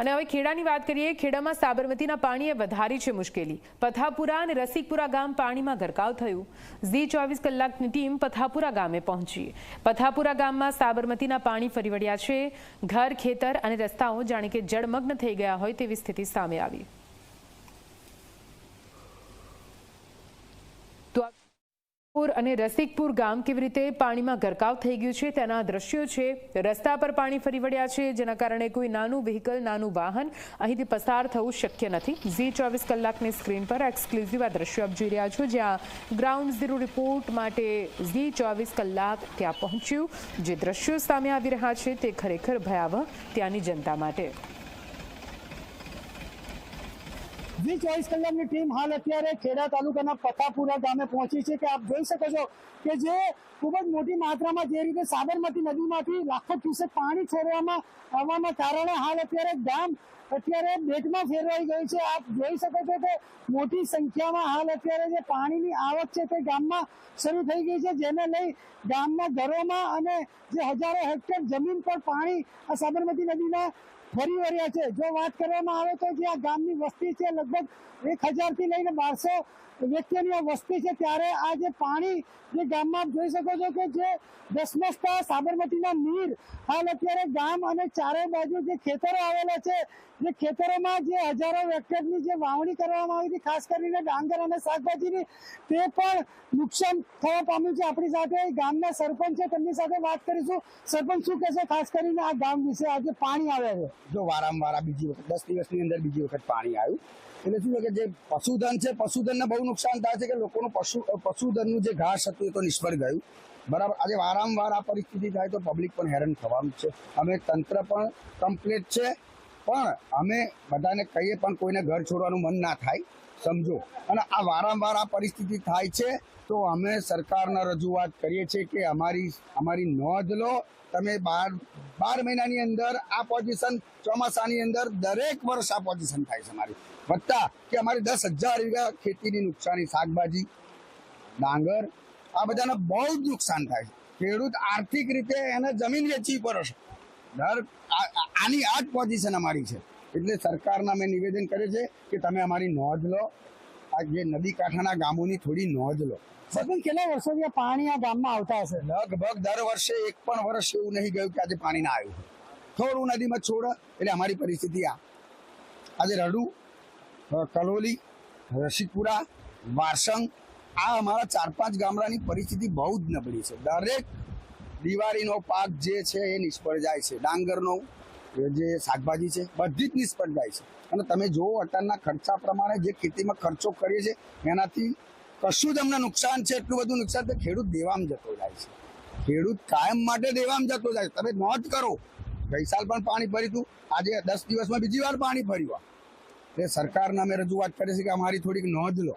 અને હવે ખેડાની વાત કરીએ। ખેડામાં સાબરમતીના પાણીએ વધારી છે મુશ્કેલી। પથાપુરા અને રસિકપુરા ગામ પાણીમાં ગરકાવ થયું। ઝી 24 કલાકની ટીમ પથાપુરા ગામે પહોંચી। પથાપુરા ગામમાં સાબરમતીના પાણી ફરી વળ્યા છે। ઘર, ખેતર અને રસ્તાઓ જાણે કે જળમગ્ન થઈ ગયા હોય તેવી સ્થિતિ સામે આવી। તો અને રસિકપુર ગામ કેવી રીતે પાણીમાં ગરકાવ થઈ ગયું છે તેના દ્રશ્યો છે। રસ્તા પર પાણી ફરી વળ્યા છે, જેના કારણે કોઈ નાનું વ્હીકલ, નાનું વાહન અહીંથી પસાર થવું શક્ય નથી। ઝી 24 કલાકની સ્ક્રીન પર એક્સક્લુઝિવ આ દ્રશ્યો આપ જોઈ રહ્યા છો, જ્યાં ગ્રાઉન્ડ ઝીરો રિપોર્ટ માટે ઝી 24 કલાક ત્યાં પહોંચ્યું। જે દ્રશ્યો સામે આવી રહ્યા છે તે ખરેખર ભયાવહ ત્યાંની જનતા માટે। ઝી 24 કલાકની ટીમ હાલ અત્યારે ખેડા તાલુકાના પથાપુરા ગામે પહોંચી છે। કે આપ જોઈ શકો છો કે જે ખૂબ જ મોટી માત્રામાં જે રીતે સાબરમતી નદીમાંથી લાખો ક્યુસેક પાણી છોડવામાં આવવાના કારણે હાલ અત્યારે ગામ બેટમાં ફેરવાઈ ગયું છે। આપ જોઈ શકો છો કે મોટી સંખ્યામાં હાલ અત્યારે જે પાણીની આવક છે તે ગામમાં શરૂ થઈ ગઈ છે, જેને લઈ ગામના ઘરોમાં અને જે હજારો હેક્ટર જમીન પર પાણી આ સાબરમતી નદીના ફરી વળ્યા છે। જો વાત કરવામાં આવે તો જે આ ગામની વસ્તી છે લગભગ 1000 થી લઈને 1200 વ્યક્તિઓની આ વસ્તી છે, ત્યારે આ જે પાણી જે ગામમાં જોઈ શકો છો કે જે ધસમસતા સાબરમતીના નીર હાલ અત્યારે ગામ અને ચારે બાજુ જે ખેતરો આવેલા છે, જે ખેતરોમાં જે હજારો હેક્ટરની જે વાવણી કરવામાં આવી હતી, ખાસ કરીને ડાંગર અને શાકભાજીની, તે પણ નુકસાન થવા પામ્યું છે। આપણી સાથે ગામના સરપંચ છે, તેમની સાથે વાત કરીશું। સરપંચ શું કહેશે ખાસ કરીને આ ગામ વિશે આજે પાણી આવે છે? જો વારંવાર બીજી વખત 10 દિવસની અંદર બીજી વખત પાણી આવ્યું એટલે શું કે જે પશુધન છે, પશુધનને બહુ નુકસાન થાય છે કે લોકોનું પશુધનનું જે ઘાસ હતું એ તો નિષ્ફળ ગયું। બરાબર, આજે વારંવાર આ પરિસ્થિતિ થાય તો પબ્લિક પણ હેરાન થવાનું છે। અમે તંત્ર પણ કમ્પ્લીટ છે, પણ અમે બધાને કહીએ પણ કોઈને ઘર છોડવાનું મન ના થાય, સમજો। અને આ વારંવાર આ પરિસ્થિતિ થાય છે તો અમે સરકારને રજૂઆત કરીએ છીએ કે અમારી નોંધ લો। તમે 12 મહિનાની અંદર આ પોઝિશન, ચોમાસાની અંદર દરેક વર્ષ આ પોઝિશન થાય છે અમારી વત્તા કે અમારી 10,000 વીઘા ખેતીની નુકસાની, શાકભાજી, ડાંગર, આ બધાને બહુ જ નુકસાન થાય છે। ખેડૂત આર્થિક રીતે એને જમીન વેચવી પડે છે। આની આ જ પોઝિશન અમારી છે, એટલે સરકારને અમે નિવેદન કરીએ છીએ કે તમે અમારી નોંધ લો। આ જે નદી કાંઠાના ગામોની થોડી નોંધ લો। કેટલા વર્ષોથી પાણી આ ગામમાં આવતા હશે? લગભગ દર વર્ષે એક પણ વર્ષ એવું નહીં ગયું કે આજે પાણી ના આવ્યું। થોડું નદીમાં છોડ એટલે અમારી પરિસ્થિતિ આજે રડુ, કલોલી, રસિકપુરા, વારસંગ, આ અમારા 4-5 ગામડાની પરિસ્થિતિ બહુ જ નબળી છે। દરેક દિવાળીનો પાક જે છે એ નિષ્ફળ જાય છે, ડાંગરનો જે શાકભાજી છે બધી જ નિષ્ફળ જાય છે। અને તમે જુઓ અત્યારના ખર્ચા પ્રમાણે જે ખેતીમાં ખર્ચો કરીએ છીએ એનાથી કશું જ અમને નુકસાન છે, એટલું બધું નુકસાન તો ખેડૂત દેવામાં જતો જાય છે। ખેડૂત કાયમ માટે દેવામાં જતો જાય છે। તમે નોંધ કરો, ગઈ સાલ પણ પાણી ફર્યું હતું, આજે 10 દિવસમાં બીજી વાર પાણી ફર્યું। એટલે સરકારને અમે રજૂઆત કરીએ છીએ કે અમારી થોડીક નોંધ લો।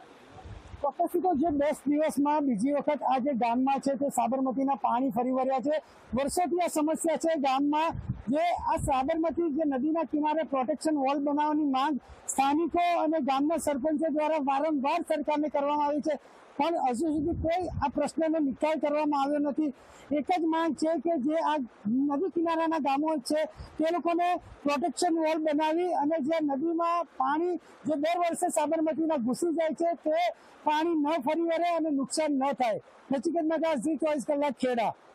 ચોક્કસથી તો જે 10 દિવસમાં બીજી વખત આ જે ગામમાં છે તે સાબરમતીના પાણી ફરી વળ્યા છે। વર્ષોથી આ સમસ્યા છે ગામમાં, જે આ સાબરમતી જે નદીના કિનારે પ્રોટેક્શન વોલ બનાવવાની માંગ સ્થાનિકો અને ગામના સરપંચો દ્વારા વારંવાર સરકારને કરવામાં આવી છે, પણ હજુ સુધી કોઈ આ પ્રશ્નનો નિકાલ કરવામાં આવ્યો નથી। એક જ માંગ છે કે જે આ નદી કિનારાના ગામો છે તે લોકોને પ્રોટેક્શન વોલ બનાવી અને જે નદીમાં પાણી જે દર વર્ષે સાબરમતીના ઘૂસી જાય છે તે પાણી ન ફરી વળે અને નુકસાન ન થાય। નચિકેત મેઘા, ઝી 24 કલાક, ખેડા।